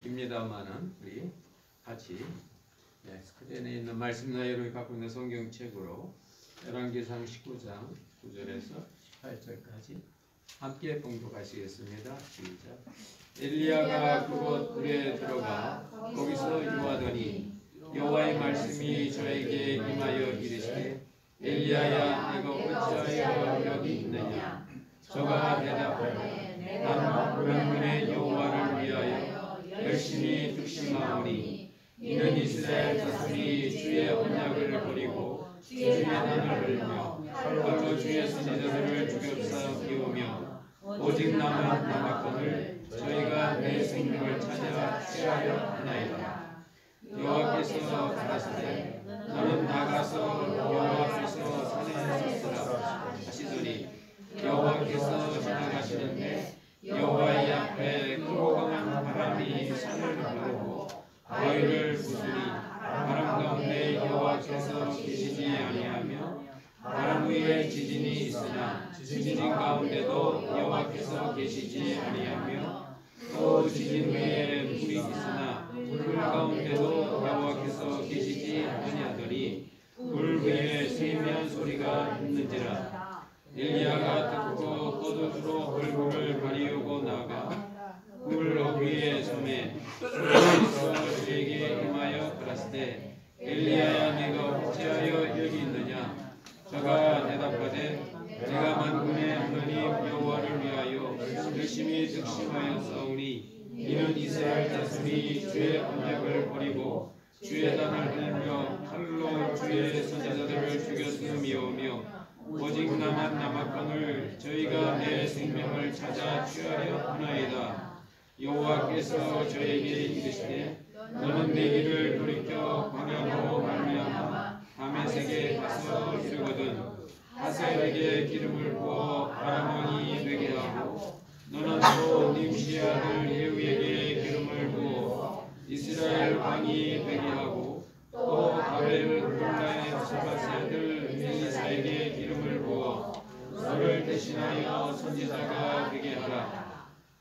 입니다만은 우리 같이 스크린에 있는 말씀 내용을 갖고 있는 성경책으로 열왕기상 19장 9절에서 18절까지 함께 봉독하시겠습니다. 시작. 엘리야가 그곳 굴에 들어가 거기서 유하더니 여호와의 말씀이 저에게 임하여 이르시되 엘리야야 내가 어찌하여 여기 있느냐. 저가 대답하되 나는 만군의 여호와를 위하여 열심히 tuk심하오니 이는 이스라엘 자손이 주의 언약을 버리고 주의 단을 흘며 칼로 주의 선지자들을 죽였사 비우며 오직 남은 남았건을 저희가 내 생명을 찾아 취하려 하나이다. 여호와께서 가라사대 너는 나가서 여호와 앞에서 산에 섰으라 하시더니 여호와께서 지나가시는데 여호와의 앞에 크고 강한 바람이 산을 가르고 바위를 부수니 바람 가운데 여호와께서 계시지 아니하며 바람 위에 지진이 있으나 지진 가운데도 여호와께서 계시지 아니하며 또 지진 위에 물이 있으나 물 가운데도 여호와께서 계시지 아니하더니 물 위에 세미한 소리가 있는지라. 엘리야가 듣고 포도주로 얼굴을 가리우고 나가 물 위에 섬에 여호와께서 그에게 임하여 가라사대 엘리야야 내가 어찌하여 여기 있느냐. 저가 대답하되 내가 만군의 하나님 여호와를 위하여 열심히 tuk심하여 싸우니 이는 이스라엘 자손이 주의 언약을 버리고 주의 단을 흘며 칼로 주의 선지자들을 죽였음이오며 오직 남은 남았건을 저희가 내 생명을 찾아 취하려 하나이다. 여호와께서 저에게 이르시되 너는 내 길을 돌이켜 광야로 말미암아 다메섹에 가서 이르거든 하사엘에게 기름을 부어 아람 왕이 되게 하고 너는 또 님시 아들 예후에게 기름을 부어 이스라엘 왕이 되게 하고 또 아벨 홀라의 스바세 아들 엘리사에게 기름을 부어 너를 대신하여 선지자가 되게 하라.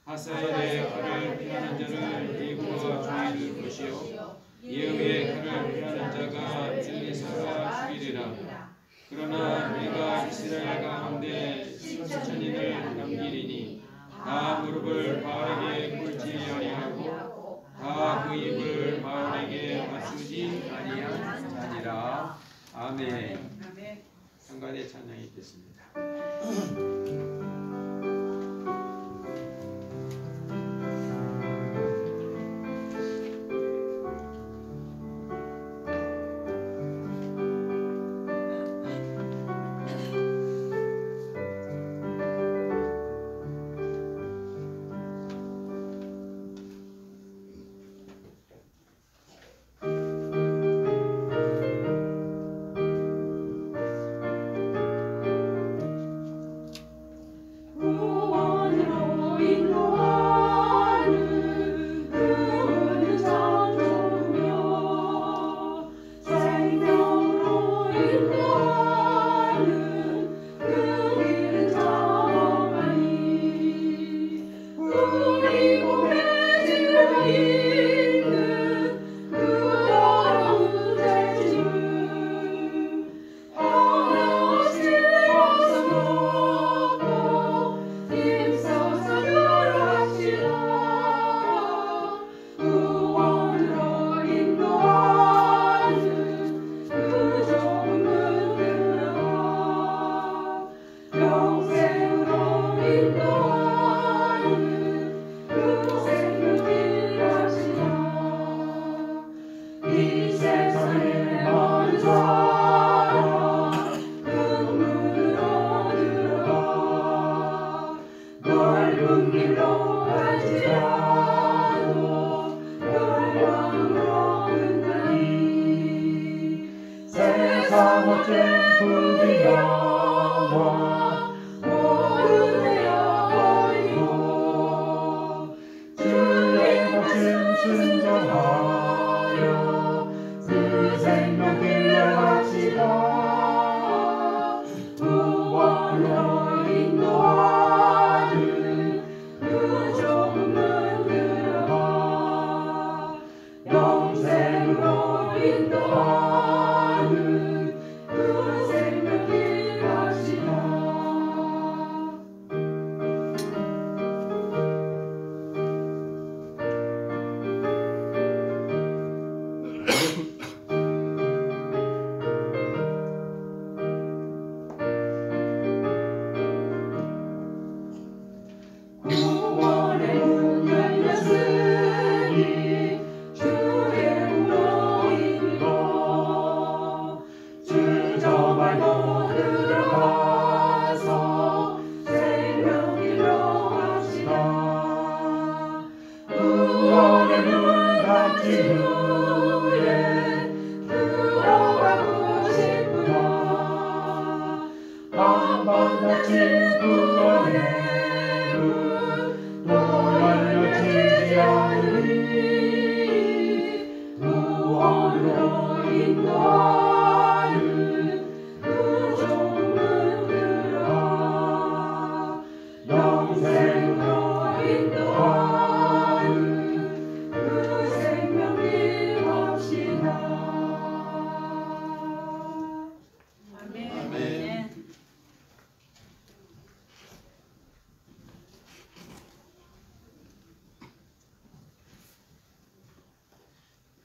하사엘의 칼을 피하는 자를 예후가 죽일 것이요 예후의 칼을 피하는 자가 엘리사가 죽이리라. 그러나 내가 이스라엘 가운데 7천인을 남기리니 다 무릎을 바알에게 꿇지 아니하고 다 그 입을 바알에게 맞추지 아니한 자니라. 아멘. 상관의 찬양이 있겠습니다.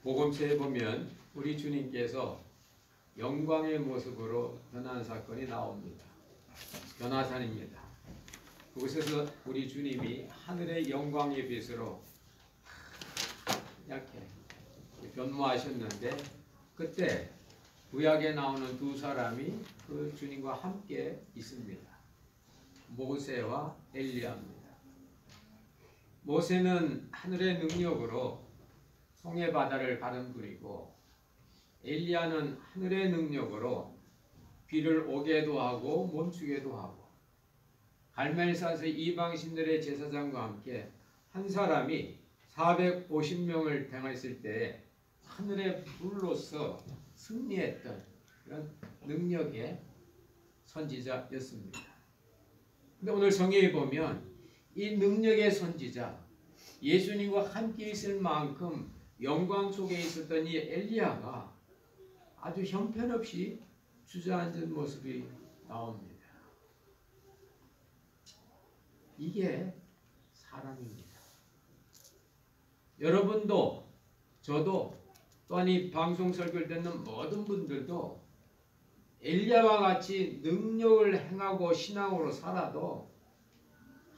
복음서에 보면 우리 주님께서 영광의 모습으로 변한 사건이 나옵니다. 변화산입니다. 그곳에서 우리 주님이 하늘의 영광의 빛으로 이렇게 변모하셨는데, 그때 구약에 나오는 두 사람이 그 주님과 함께 있습니다. 모세와 엘리야입니다. 모세는 하늘의 능력으로 홍해 바다를 가른 분이고, 엘리야는 하늘의 능력으로 비를 오게도 하고 멈추게도 하고, 갈멜산에서 이방신들의 제사장과 함께 한 사람이 450명을 당했을 때 하늘의 불로서 승리했던 그런 능력의 선지자였습니다. 근데 오늘 성경에 보면 이 능력의 선지자, 예수님과 함께 있을 만큼 영광 속에 있었던 이 엘리야가 아주 형편없이 주저앉은 모습이 나옵니다. 이게 사람입니다. 여러분도 저도 또한 이 방송 설교를 듣는 모든 분들도 엘리야와 같이 능력을 행하고 신앙으로 살아도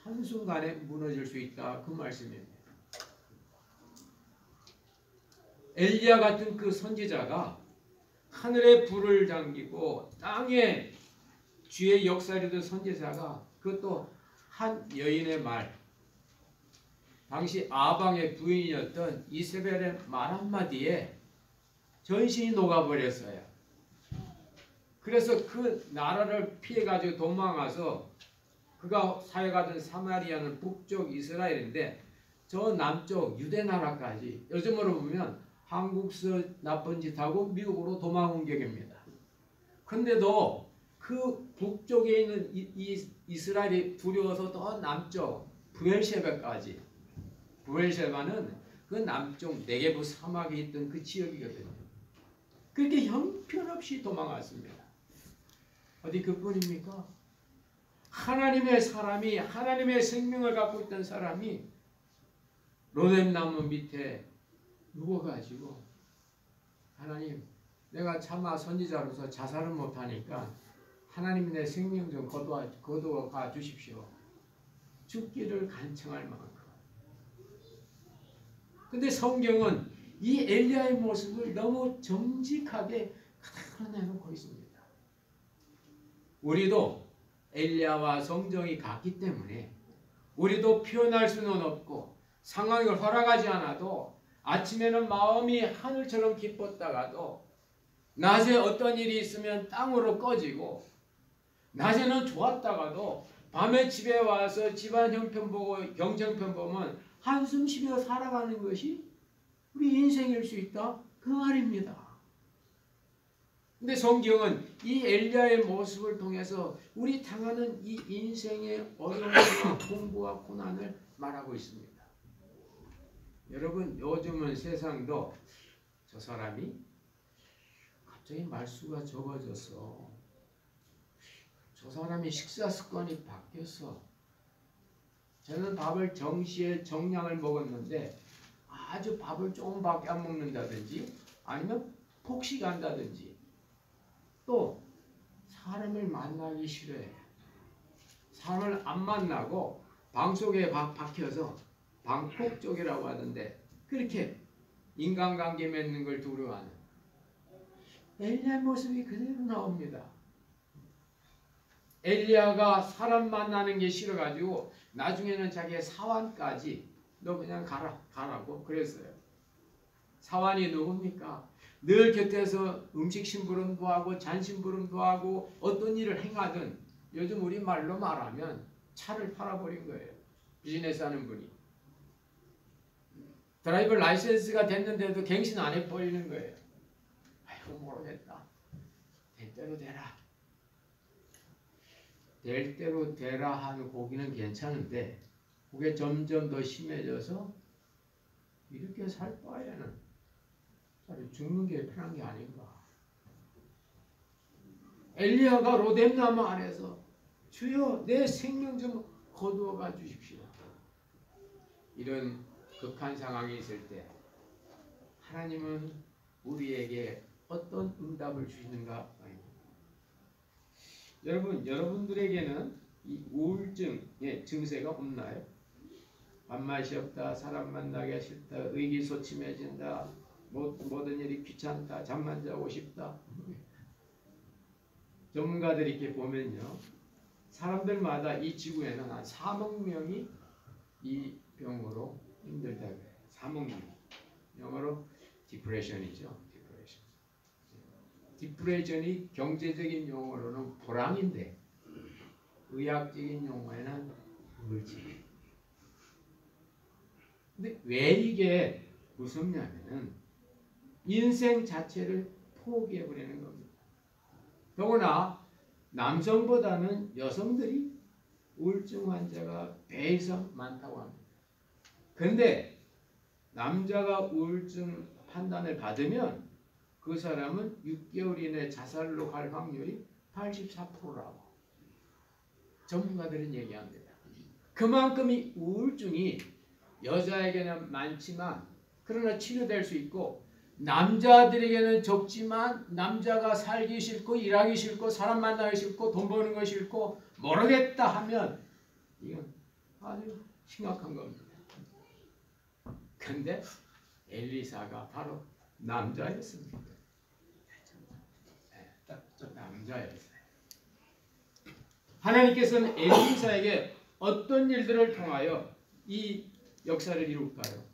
한순간에 무너질 수 있다, 그 말씀입니다. 엘리야 같은 그 선지자가 하늘에 불을 당기고 땅에 주의 역사를 이룬 선지자가, 그것도 한 여인의 말, 당시 아방의 부인이었던 이세벨의 말 한마디에 전신이 녹아버렸어요. 그래서 그 나라를 피해가지고 도망가서 그가 사역하던 사마리아는 북쪽 이스라엘인데 저 남쪽 유대 나라까지, 요즘으로 보면 한국서 나쁜 짓하고 미국으로 도망 온 격입니다. 근데도 그 북쪽에 있는 이스라엘이 두려워서 더 남쪽 부엘셰바까지, 부엘셰바는 그 남쪽 네게부 사막에 있던 그 지역이거든요. 그렇게 형편없이 도망갔습니다. 어디 그뿐입니까? 하나님의 사람이, 하나님의 생명을 갖고 있던 사람이 로뎀나무 밑에 누워가지고, 하나님, 내가 차마 선지자로서 자살을 못하니까 하나님이 내 생명 좀 거두어가 주십시오. 죽기를 간청할 만큼. 근데 성경은 이 엘리야의 모습을 너무 정직하게 그대로 내놓고 있습니다. 우리도 엘리야와 성정이 같기 때문에 우리도 표현할 수는 없고 상황이 허락하지 않아도 아침에는 마음이 하늘처럼 기뻤다가도 낮에 어떤 일이 있으면 땅으로 꺼지고, 낮에는 좋았다가도 밤에 집에 와서 집안 형편 보고 경쟁편 보면 한숨 쉬며 살아가는 것이 우리 인생일 수 있다, 그 말입니다. 근데 성경은 이 엘리야의 모습을 통해서 우리 당하는 이 인생의 어려움과 공부와 고난을 말하고 있습니다. 여러분, 요즘은 세상도 저 사람이 갑자기 말수가 적어져서, 저 사람이 식사 습관이 바뀌었어, 저는 밥을 정시에 정량을 먹었는데 아주 밥을 조금밖에 안 먹는다든지, 아니면 폭식한다든지, 또 사람을 만나기 싫어해. 사람을 안 만나고 방 속에 박혀서 방콕족이라고 하던데, 그렇게 인간관계 맺는 걸 두려워하는 엘리야의 모습이 그대로 나옵니다. 엘리야가 사람 만나는 게 싫어가지고 나중에는 자기의 사환까지 너 그냥 가라고 그랬어요. 사환이 누굽니까? 늘 곁에서 음식 심부름도 하고 잔심부름도 하고 어떤 일을 행하든 요즘 우리 말로 말하면 차를 팔아버린 거예요. 비즈니스 하는 분이. 드라이버 라이센스가 됐는데도 갱신 안 해버리는 거예요. 아이고 모르겠다. 될 대로 되라. 될 대로 되라 하는 고기는 괜찮은데 그게 점점 더 심해져서 이렇게 살 바에는 죽는 게 편한 게 아닌가. 엘리야가 로뎀나무 안에서 주여 내 생명 좀 거두어가 주십시오. 이런 극한 상황이 있을 때 하나님은 우리에게 어떤 응답을 주시는가? 여러분, 여러분들에게는 이 우울증의 증세가 없나요? 밥맛이 없다, 사람 만나기 싫다, 의기소침해진다, 모든 일이 귀찮다, 잠만 자고 싶다. 전문가들이 이렇게 보면요, 사람들마다 이 지구에는 한 4억 명이 이 병으로 힘들다고 해요. 4억 명. 영어로 디프레션이죠. 디프레션이 경제적인 용어로는 불황인데 의학적인 용어에는 우울증. 근데 왜 이게 무섭냐면은 인생 자체를 포기해버리는 겁니다. 더구나 남성보다는 여성들이 우울증 환자가 배 이상 많다고 합니다. 그런데 남자가 우울증 판단을 받으면 그 사람은 6개월 이내 자살로 갈 확률이 84%라고 전문가들은 얘기합니다. 그만큼 이 우울증이 여자에게는 많지만 그러나 치료될 수 있고 남자들에게는 적지만 남자가 살기 싫고 일하기 싫고 사람 만나기 싫고 돈 버는 거 싫고 모르겠다 하면 이건 아주 심각한 겁니다. 근데 엘리사가 바로 남자였습니다. 남자였어요. 하나님께서는 엘리사에게 어떤 일들을 통하여 이 역사를 이룰까요?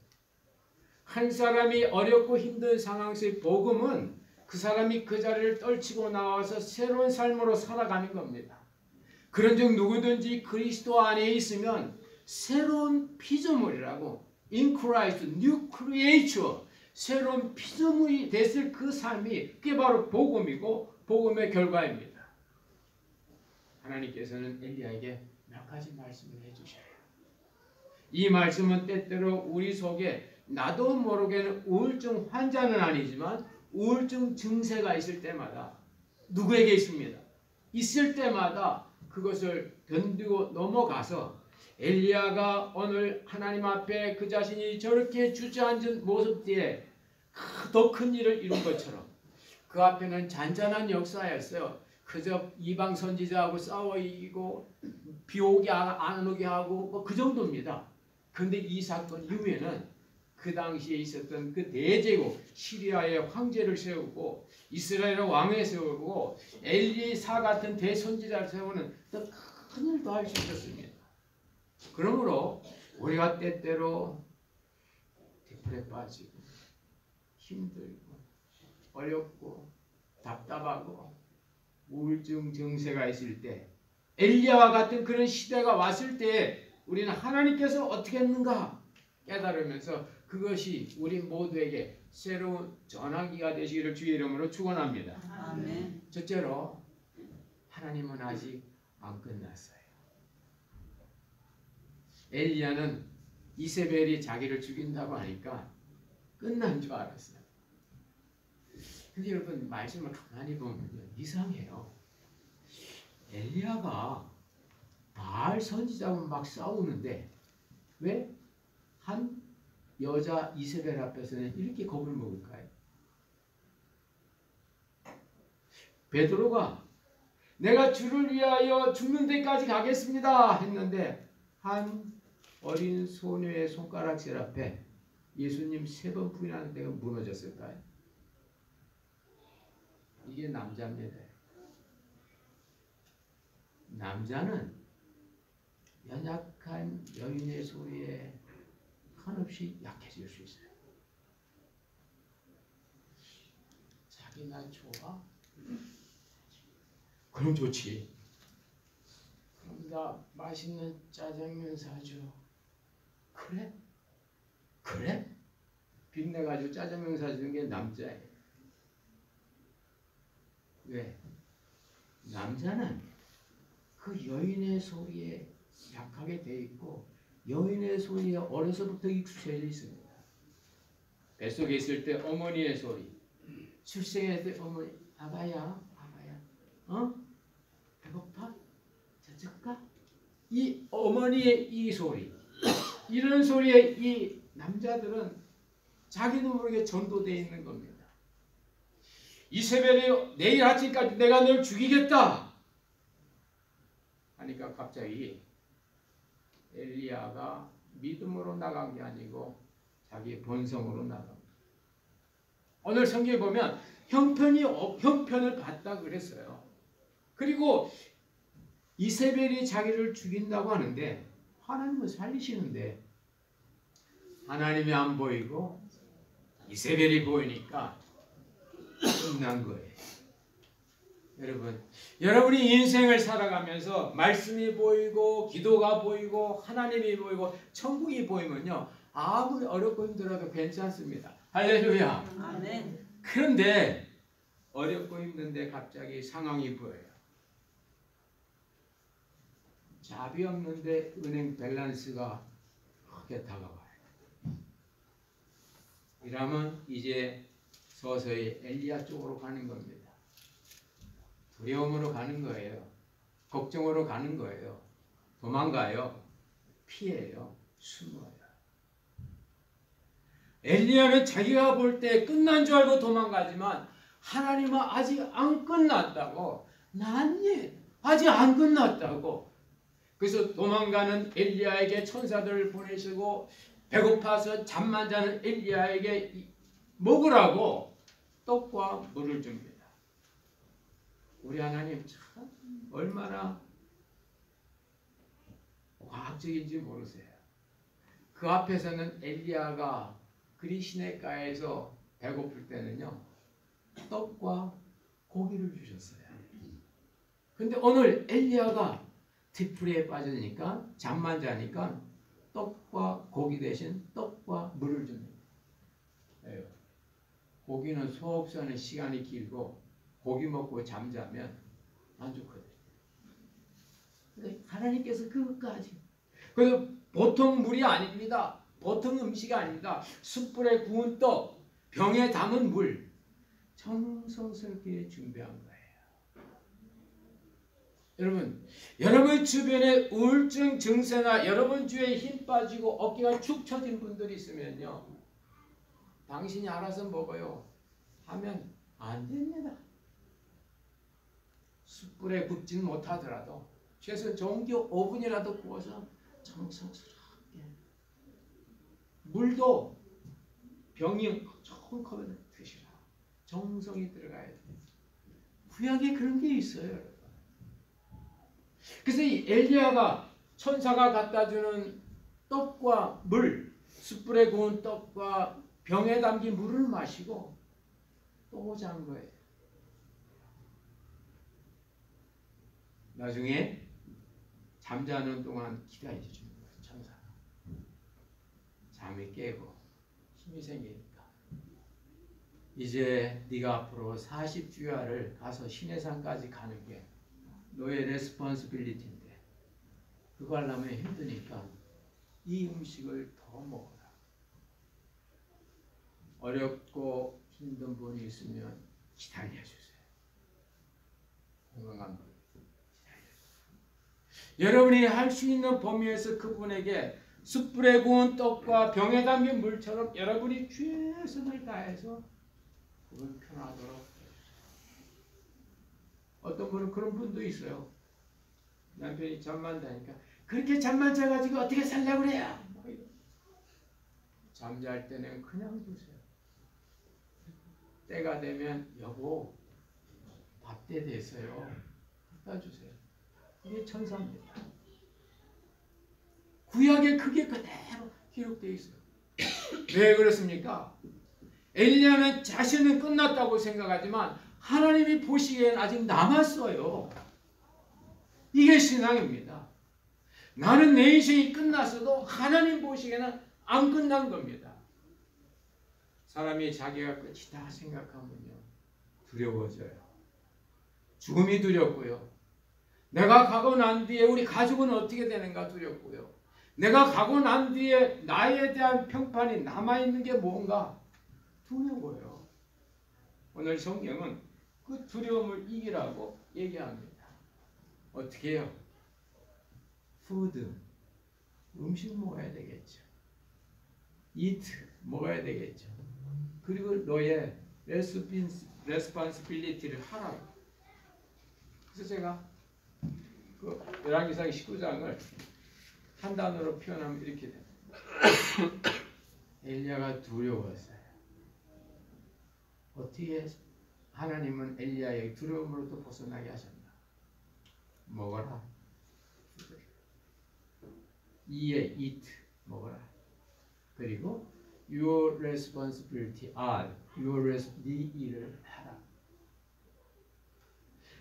한 사람이 어렵고 힘든 상황 속 복음은 그 사람이 그 자리를 떨치고 나와서 새로운 삶으로 살아가는 겁니다. 그런즉 누구든지 그리스도 안에 있으면 새로운 피조물이라고 In Christ, New Creature, 새로운 피조물이 됐을 그 삶이 그게 바로 복음이고 복음의 결과입니다. 하나님께서는 엘리야에게 몇 가지 말씀을 해주셔요. 이 말씀은 때때로 우리 속에 나도 모르게는 우울증 환자는 아니지만 우울증 증세가 있을 때마다 누구에게 있습니다. 있을 때마다 그것을 견디고 넘어가서 엘리야가 오늘 하나님 앞에 그 자신이 저렇게 주저앉은 모습 뒤에 더 큰 일을 이룬 것처럼 그 앞에는 잔잔한 역사였어요. 그저 이방 선지자하고 싸워 이기고 비 오게 안 오게 하고 그 정도입니다. 그런데 이 사건 이후에는 그 당시에 있었던 그 대제국 시리아의 황제를 세우고 이스라엘의 왕을 세우고 엘리사 같은 대선지자를 세우는 더 큰 일도 할 수 있었습니다. 그러므로 우리가 때때로 디프레 빠지고 힘들고 어렵고 답답하고 우울증 증세가 있을 때 엘리야와 같은 그런 시대가 왔을 때 우리는 하나님께서 어떻게 했는가 깨달으면서 그것이 우리 모두에게 새로운 전환기가 되시기를 주의 이름으로 축원합니다. 아멘. 첫째로 하나님은 아직 안 끝났어요. 엘리야는 이세벨이 자기를 죽인다고 하니까 끝난 줄 알았어요. 근데 여러분 말씀을 가만히 보면 이상해요. 엘리야가 바알 선지자하고 막 싸우는데 왜 한 여자 이세벨 앞에서는 이렇게 겁을 먹을까요? 베드로가 내가 주를 위하여 죽는 데까지 가겠습니다 했는데 한 어린 소녀의 손가락질 앞에 예수님 3번 부인하는 데가 무너졌을까요? 이게 남자입니다. 남자는 연약한 여인의 소리에 한없이 약해질 수 있어요. 자기나 좋아? 그럼 좋지. 그럼 나 맛있는 짜장면 사줘. 그래? 그래? 빚내가지고 짜장면 사주는 게 남자예요. 왜? 남자는 그 여인의 소리에 약하게 돼 있고 여인의 소리에 어려서부터 익숙해져 있습니다. 뱃속에 있을 때 어머니의 소리, 출생했을 때 어머니, 아바야, 어? 배고파? 저쪽 가? 이 어머니의 이 소리, 이런 소리에 이 남자들은 자기도 모르게 전도되어 있는 겁니다. 이세벨이 내일 아침까지 내가 널 죽이겠다 하니까 갑자기 엘리야가 믿음으로 나간 게 아니고 자기 본성으로 나갑니다. 오늘 성경에 보면 형편을 받다 그랬어요. 그리고 이세벨이 자기를 죽인다고 하는데 하나님은 살리시는데 하나님이 안 보이고 이세벨이 보이니까 끝난 거예요. 여러분이 인생을 살아가면서 말씀이 보이고 기도가 보이고 하나님이 보이고 천국이 보이면요 아무리 어렵고 힘들어도 괜찮습니다. 할렐루야. 아멘. 그런데 어렵고 힘든데 갑자기 상황이 보여요. 잡이 없는데 은행 밸런스가 크게 다가와요. 이러면 이제 서서히 엘리야 쪽으로 가는 겁니다. 두려움으로 가는 거예요. 걱정으로 가는 거예요. 도망가요. 피해요. 숨어요. 엘리야는 자기가 볼 때 끝난 줄 알고 도망가지만 하나님은 아직 안 끝났다고. 나니 아직 안 끝났다고. 그래서 도망가는 엘리야에게 천사들을 보내시고 배고파서 잠만 자는 엘리야에게 먹으라고 떡과 물을 줍니다. 우리 하나님 참 얼마나 과학적인지 모르세요. 그 앞에서는 엘리야가 그리 시냇가에서 배고플 때는요 떡과 고기를 주셨어요. 근데 오늘 엘리야가 뒤풀이에 빠지니까 잠만 자니까 떡과 고기 대신 떡과 물을 줍니다. 고기는 소화 흡수하는 시간이 길고 고기 먹고 잠자면 안 좋거든요. 근데 하나님께서 그것까지. 그래서 보통 물이 아닙니다. 보통 음식이 아닙니다. 숯불에 구운 떡, 병에 담은 물, 정성스럽게 준비한 거예요. 여러분 주변에 우울증 증세나 여러분 주위에 힘 빠지고 어깨가 축 처진 분들이 있으면요. 당신이 알아서 먹어요 하면 안 됩니다. 숯불에 굽지는 못하더라도 최소 전기 오븐이라도 구워서 정성스럽게 물도 병이 조금 커면 드시라. 정성이 들어가야 돼요. 구약에 그런 게 있어요. 여러분. 그래서 이 엘리야가 천사가 갖다주는 떡과 물, 숯불에 구운 떡과 병에 담긴 물을 마시고 또 잔 거예요. 나중에 잠자는 동안 기다려 주는 거예요. 천사가. 잠이 깨고 힘이 생기니까 이제 네가 앞으로 40주야를 가서 시내산까지 가는 게 너의 레스폰시빌리티인데 그거 하려면 힘드니까 이 음식을 더 먹어라. 어렵고 힘든 분이 있으면 기다려주세요. 건강한 분 기다려주세요. 여러분이 할 수 있는 범위에서 그분에게 숯불에 구운 떡과 병에 담긴 물처럼 여러분이 최선을 다해서 그분 편하도록 해주세요. 어떤 분은 그런 분도 있어요. 남편이 잠만 자니까 그렇게 잠만 자가지고 어떻게 살려고 그래요? 잠잘 때는 그냥 두세요. 때가 되면 여보 밥때 됐어요. 갖다 주세요. 이게 천사입니다. 구약에 그게 그대로 기록되어 있어요. 왜 그렇습니까? 엘리야는 자신은 끝났다고 생각하지만 하나님이 보시기엔 아직 남았어요. 이게 신앙입니다. 나는 내 인생이 끝났어도 하나님 보시기에는 안 끝난 겁니다. 사람이 자기가 끝이다 생각하면요, 두려워져요. 죽음이 두렵고요. 내가 가고 난 뒤에 우리 가족은 어떻게 되는가 두렵고요. 내가 가고 난 뒤에 나에 대한 평판이 남아있는 게 뭔가 두려워요. 오늘 성경은 그 두려움을 이기라고 얘기합니다. 어떻게 해요? 푸드, 음식 먹어야 되겠죠. eat, 먹어야 되겠죠. 그리고 너의 레스ponsibility를 하라고. 그래서 제가 그 열왕기상 19장을 한 단어로 표현하면 이렇게 됩니다. 엘리야가 두려웠어요. 어떻게 하나님은 엘리야의 두려움으로부터 벗어나게 하셨나? 먹어라. 이에 eat, 먹어라. 그리고 your responsibility are, 네 일을 하라.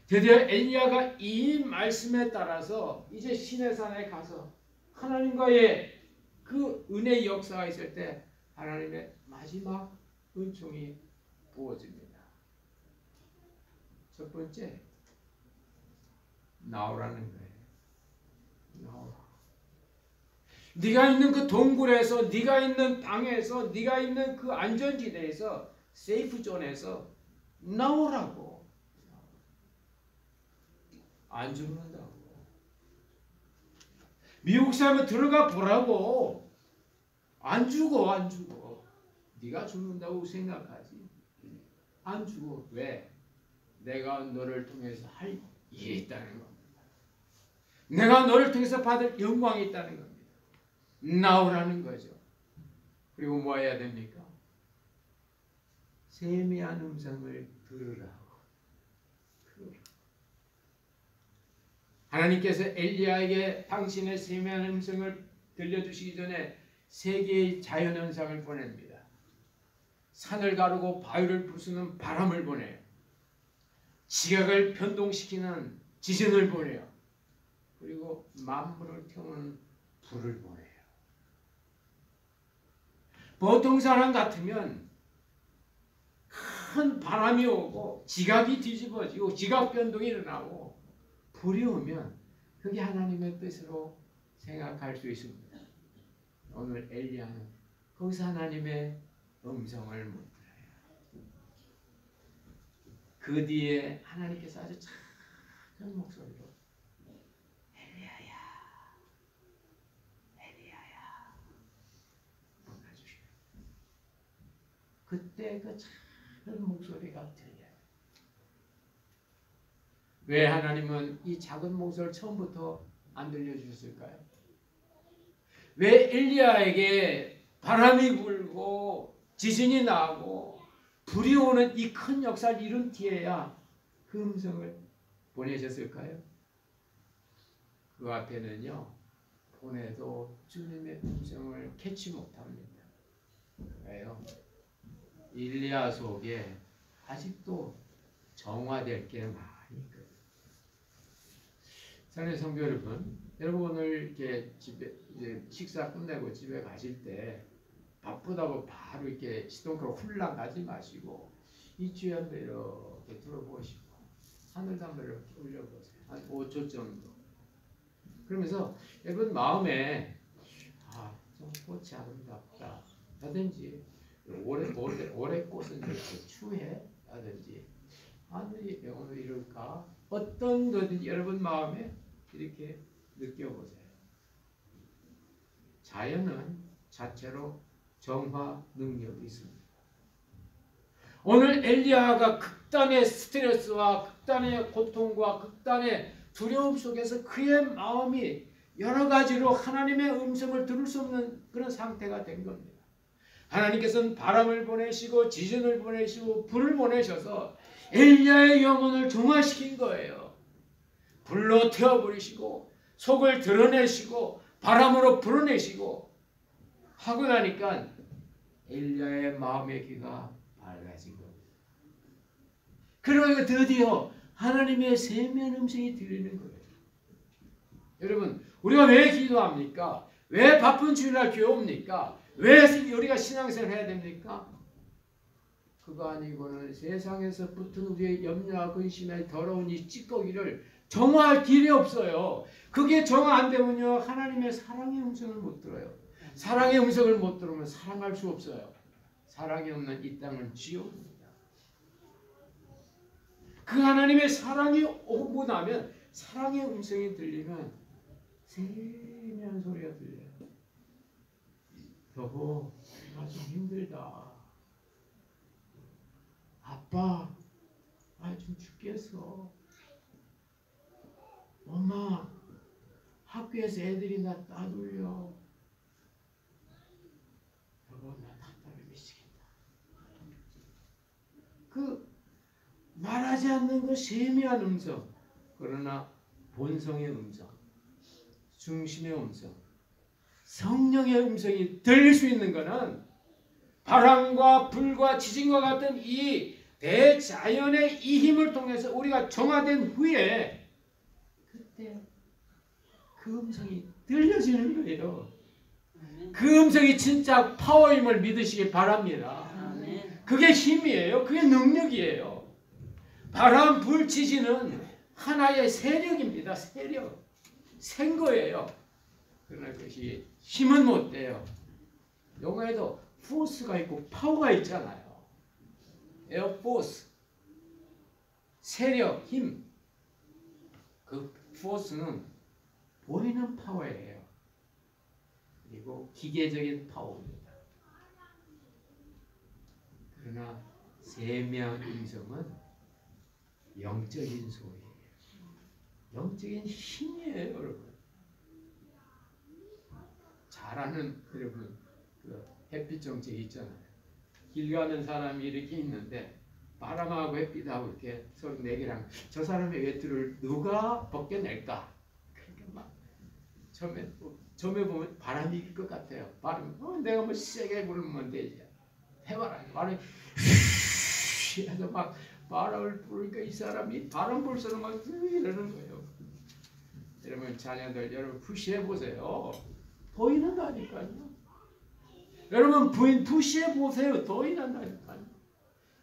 드디어 엘리야가 이 말씀에 따라서 이제 시내산에 가서 하나님과의 그 은혜의 역사가 있을 때 하나님의 마지막 은총이 부어집니다. 첫 번째, 나오라는 거예요. 나오라. 네가 있는 그 동굴에서, 네가 있는 방에서, 네가 있는 그 안전지대에서, 세이프 존에서 나오라고. 안 죽는다고. 미국 사람은 들어가 보라고. 안 죽어, 안 죽어. 네가 죽는다고 생각하지. 안 죽어. 왜? 내가 너를 통해서 할 일이 있다는 겁니다. 내가 너를 통해서 받을 영광이 있다는 겁니다. 나오라는 거죠. 그리고 뭐 해야 됩니까? 세미한 음성을 들으라고. 하나님께서 엘리야에게 당신의 세미한 음성을 들려주시기 전에 세 개의 자연현상을 보냅니다. 산을 가르고 바위를 부수는 바람을 보내요. 지각을 변동시키는 지진을 보내요. 그리고 만물을 태우는 불을 보내요. 보통 사람 같으면 큰 바람이 오고 지각이 뒤집어지고 지각 변동이 일어나고 불이 오면 그게 하나님의 뜻으로 생각할 수 있습니다. 오늘 엘리야는 거기서 하나님의 음성을 못 들어요. 그 뒤에 하나님께서 아주 작은 목소리로 엘리야야, 엘리야야 불러주시오. 그때 그 작은 목소리가 들려요. 왜 하나님은 이 작은 목소리를 처음부터 안 들려주셨을까요? 왜 엘리야에게 바람이 불고 지진이 나고 불이 오는 이 큰 역사를 이룬 뒤에야 그 음성을 보내셨을까요? 그 앞에는요, 보내도 주님의 음성을 캐치 못합니다. 왜요? 엘리야 속에 아직도 정화될 게 많이 있거든요. 사랑하는 성도 여러분, 여러분 오늘 이렇게 집에 이제 식사 끝내고 집에 가실 때 바쁘다고 바로 이렇게 시동으로 훌랑 가지 마시고 이 주에 한번 이렇게 들어보시고 하늘도 한번 이렇게 올려보세요. 한 5초 정도. 그러면서 여러분 마음에 좀 꽃이 아름답다 하든지 올해 꽃은 이렇게 추해 하든지 하늘이 오늘 이럴까 어떤 거든지 여러분 마음에 이렇게 느껴보세요. 자연은 자체로 정화 능력이 있습니다. 오늘 엘리야가 극단의 스트레스와 극단의 고통과 극단의 두려움 속에서 그의 마음이 여러 가지로 하나님의 음성을 들을 수 없는 그런 상태가 된 겁니다. 하나님께서는 바람을 보내시고 지진을 보내시고 불을 보내셔서 엘리야의 영혼을 정화시킨 거예요. 불로 태워버리시고 속을 드러내시고 바람으로 불어내시고 하고 나니까 엘리야의 마음의 귀가 밝아진 겁니다. 그러니까 드디어 하나님의 세미한 음성이 들리는 거예요. 여러분, 우리가 왜 기도합니까? 왜 바쁜 주일날 교회 옵니까? 왜 우리가 신앙생활 해야 됩니까? 그거 아니고는 세상에서 붙은 우리의 염려와 근심에 더러운 이 찌꺼기를 정화할 길이 없어요. 그게 정화 안 되면요, 하나님의 사랑의 음성을 못 들어요. 사랑의 음성을 못 들으면 사랑할 수 없어요. 사랑이 없는 이 땅은 지옥입니다. 그 하나님의 사랑이 오고 나면, 사랑의 음성이 들리면 세미한 소리가 들려요. 여보, 나 좀 힘들다. 아빠, 나 좀 죽겠어. 엄마, 학교에서 애들이 나 따돌려. 여보, 나 답답해 미치겠다. 그 말하지 않는 그 세미한 음성, 그러나 본성의 음성, 중심의 음성, 성령의 음성이 들릴 수 있는 것은 바람과 불과 지진과 같은 이 대자연의 이 힘을 통해서 우리가 정화된 후에 그때 그 음성이 들려지는 거예요. 그 음성이 진짜 파워임을 믿으시기 바랍니다. 그게 힘이에요. 그게 능력이에요. 바람, 불, 지진은 하나의 세력입니다. 세력. 센 거예요. 그러나 그것이 힘은 못 돼요. 영어에도 포스가 있고 파워가 있잖아요. 에어포스, 세력, 힘. 그 포스는 보이는 파워예요. 그리고 기계적인 파워입니다. 그러나 세미한 음성은 영적인 소리예요. 영적인 힘이에요, 여러분. 잘 아는 여러분 그 햇빛 정책 있잖아요. 길 가는 사람이 이렇게 있는데 바람하고 햇빛하고 이렇게 서로 내기랑 저 사람의 외투를 누가 벗겨낼까? 그러니까 막 처음에 보면 바람이 이길 것 같아요. 바람, 내가 뭐 세게 불면 되지. 해봐라. 바람이 해서 막 바람을 부르니까 이 사람이 바람 불처럼 막 이러는 거예요. 여러분 자녀들 여러분 푸시해 보세요. 보이는다니까요. 여러분 부인 푸시해 보세요. 보이는다니까요.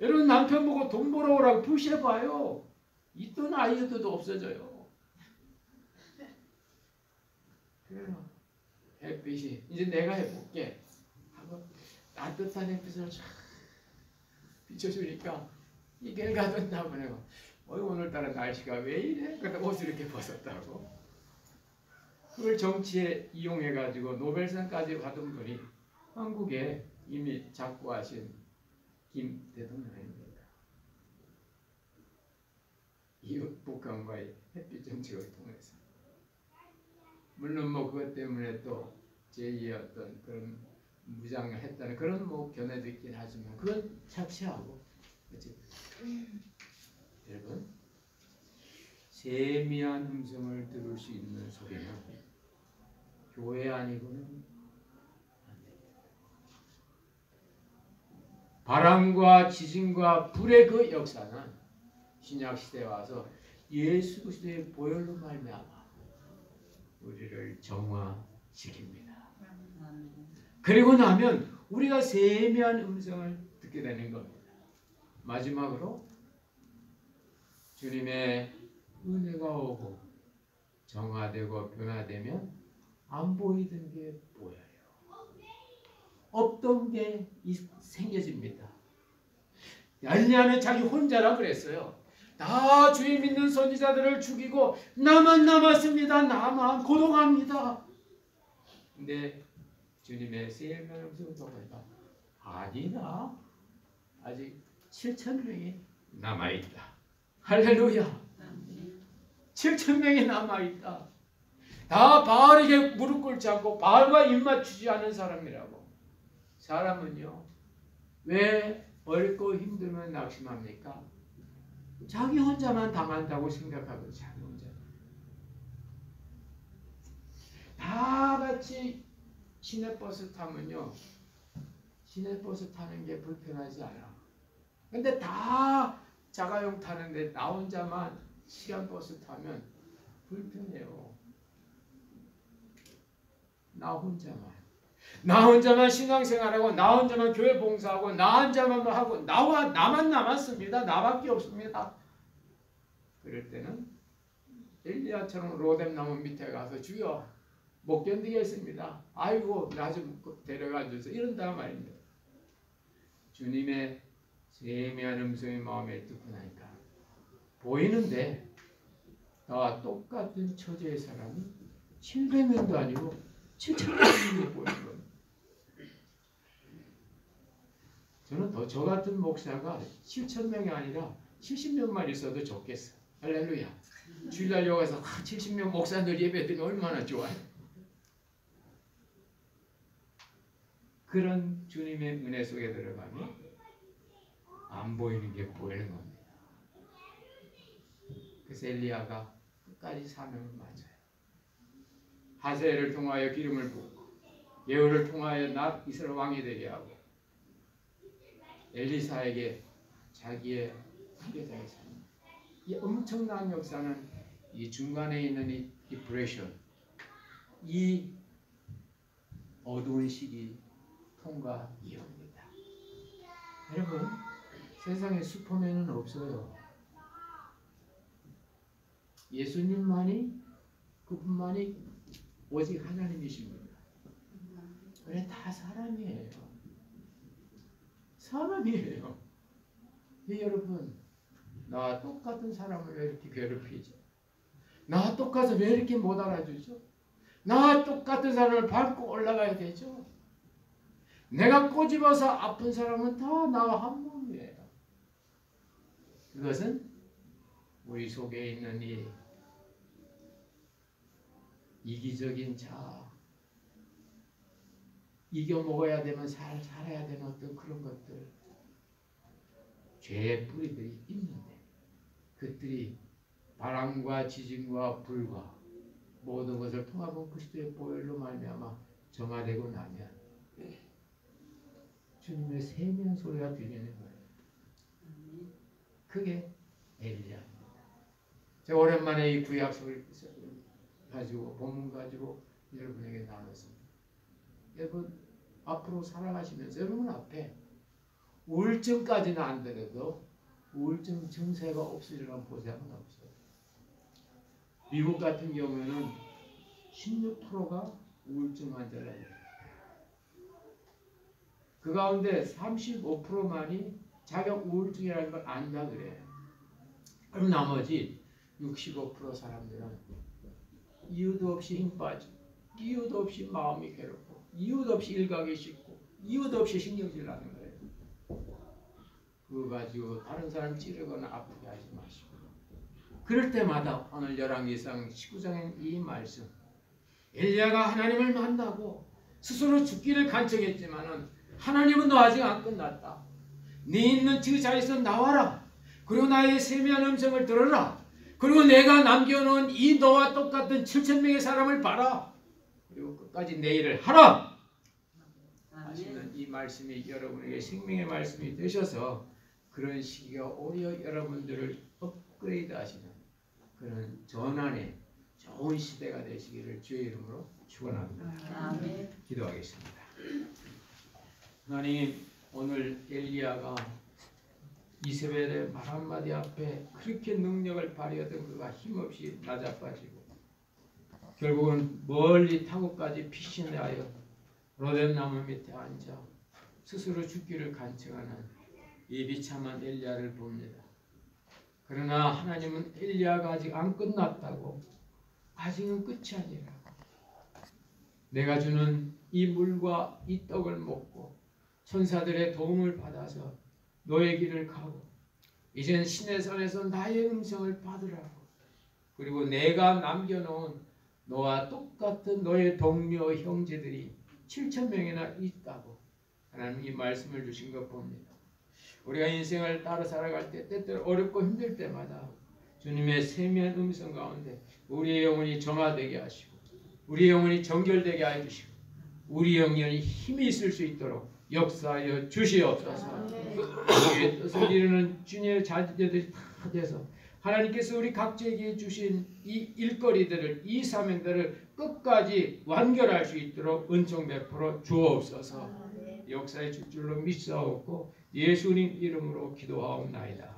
여러분 남편 보고 돈 벌어오라고 푸시해 봐요. 있던 아이들도 없어져요. 그래요. 햇빛이 이제 내가 해볼게 하고 따뜻한 햇빛을 쫙 비춰주니까 이 길 가던 나무네요. 오늘따라 날씨가 왜 이래? 그때 옷을 이렇게 벗었다고. 그걸 정치에 이용해가지고 노벨상까지 받은 분이 한국에 이미 작고하신 김 대통령입니다. 이웃 북한과의 햇빛 정책을 통해서. 물론 뭐 그것 때문에 또 제2의 어떤 그런 무장을 했다는 그런 뭐 견해도 있긴 하지만 그건 착시하고. 그렇지? 여러분 세미한 음성을 들을 수 있는 소리는 교회 아니고는 안 됩니다. 바람과 지진과 불의 그 역사는 신약 시대에 와서 예수 그리스도의 보혈로 말미암아 우리를 정화시킵니다. 그리고 나면 우리가 세미한 음성을 듣게 되는 겁니다. 마지막으로 주님의 은혜가 오고 정화되고 변화되면 안 보이던 게 보여요. 없던 게 생겨집니다. 엘리야는 자기 혼자라 그랬어요. 다 주의 믿는 선지자들을 죽이고 나만 남았습니다. 나만 고독합니다. 근데 주님의 세미한 음성을 듣니까 아니다. 아직 7,000명이 남아있다. 할렐루야. 7,000명이 남아있다. 다 바알에게 무릎 꿇지 않고 바알과 입맞추지 않은 사람이라고. 사람은요 왜 어렵고 힘들면 낙심합니까? 자기 혼자만 당한다고 생각하고 자기 혼자 다 같이 시내버스 타면요 시내버스 타는 게 불편하지 않아. 근데 다 자가용 타는데 나 혼자만 시간버스 타면 불편해요. 나 혼자만 신앙생활하고 나 혼자만 교회 봉사하고 나 혼자만 하고 나만 남았습니다. 나밖에 없습니다. 그럴 때는 엘리야처럼 로뎀나무 밑에 가서 주여 못 견디겠습니다. 아이고 나 좀 데려가 주세요. 이런다 말입니다. 주님의 세미한 음성이 마음에 듣고 나니까 보이는데 나와 똑같은 처지의 사람이 700명도 아니고 7,000명이 보이는 겁니다. 저는 저 같은 목사가 7,000명이 아니라 70명만 있어도 좋겠어. 할렐루야. 주일날 여기서 70명 목사들 예배드리면 얼마나 좋아요. 그런 주님의 은혜 속에 들어가면 안 보이는 게 보이는 겁니다. 그래서 엘리야가 끝까지 사명을 맞아요. 하세엘을 통하여 기름을 붓고 예후를 통하여 이스라엘 왕이 되게 하고 엘리사에게 자기의 후계자의 삶. 이 엄청난 역사는 이 중간에 있는 이 디프레션, 이 어두운 시기 통과 이어옵니다. 여러분, 세상에 슈퍼맨은 없어요. 예수님만이 그분만이 오직 하나님이십니다. 왜 다 사람이에요. 사람이에요. 여러분, 나와 똑같은 사람을 왜 이렇게 괴롭히죠? 나와 똑같아서 왜 이렇게 못 알아주죠? 나와 똑같은 사람을 밟고 올라가야 되죠? 내가 꼬집어서 아픈 사람은 다 나와 한 몸이에요. 그것은 우리 속에 있는 이 이기적인 자아, 이겨 먹어야 되면 살아야 되는 어떤 그런 것들, 죄의 뿌리들이 있는데 그들이 바람과 지진과 불과 모든 것을 통합한 그리스도의 보혈로 말미암아 정화되고 나면 주님의 세미한 소리가 들리는 거예요. 그게 엘리야입니다. 제가 오랜만에 이 구약서를 가지고 본문 가지고 여러분에게 나눴습니다. 여러분 앞으로 살아가시면서 여러분 앞에 우울증까지는 안 되더라도 우울증 증세가 없으리라는 보장은 없어요. 미국 같은 경우에는 16%가 우울증 환자라고. 그 가운데 35%만이 자기가 우울증이라는 걸 안다 그래요. 그럼 나머지 65% 사람들은 이유도 없이 힘 빠지고 이유도 없이 마음이 괴롭고 이유도 없이 일가기 싫고 이유도 없이 신경질 나는 거예요. 그거 가지고 다른 사람 찌르거나 아프게 하지 마시고. 그럴 때마다 오늘 열왕기상 19장의 이 말씀, 엘리야가 하나님을 만나고 스스로 죽기를 간청했지만은 하나님은 너 아직 안 끝났다. 네 있는 그 자리에서 나와라. 그리고 나의 세미한 음성을 들어라. 그리고 내가 남겨놓은 이 너와 똑같은 7,000명의 사람을 봐라. 그리고 끝까지 내 일을 하라. 하시는 이 말씀이 여러분에게 생명의 말씀이 되셔서 그런 시기가 오히려 여러분들을 업그레이드 하시는 그런 전환의 좋은 시대가 되시기를 주의 이름으로 축원합니다. 아멘. 기도하겠습니다. 하나님, 오늘 엘리야가 이세벨의 말 한마디 앞에 그렇게 능력을 발휘하던 그가 힘없이 낮아빠지고 결국은 멀리 타고까지 피신하여 로뎀나무 밑에 앉아 스스로 죽기를 간청하는 이 비참한 엘리야를 봅니다. 그러나 하나님은 엘리야가 아직 안 끝났다고, 아직은 끝이 아니라 내가 주는 이 물과 이 떡을 먹고 천사들의 도움을 받아서 너의 길을 가고 이젠 신의 산에서 나의 음성을 받으라고. 그리고 내가 남겨놓은 너와 똑같은 너의 동료 형제들이 7,000명이나 있다고 하나님 이 말씀을 주신 것 봅니다. 우리가 인생을 따라 살아갈 때 때때로 어렵고 힘들 때마다 주님의 세미한 음성 가운데 우리의 영혼이 정화되게 하시고 우리의 영혼이 정결되게 해주시고 우리 영혼이 힘이 있을 수 있도록 역사하여 주시옵소서. 주의 뜻을 이루는 주님의 자녀들이 다 돼서 하나님께서 우리 각자에게 주신 이 일거리들을, 이 사명들을 끝까지 완결할 수 있도록 은총 베풀어 주옵소서. 역사에 줄 줄로 믿사옵고 예수님 이름으로 기도하옵나이다.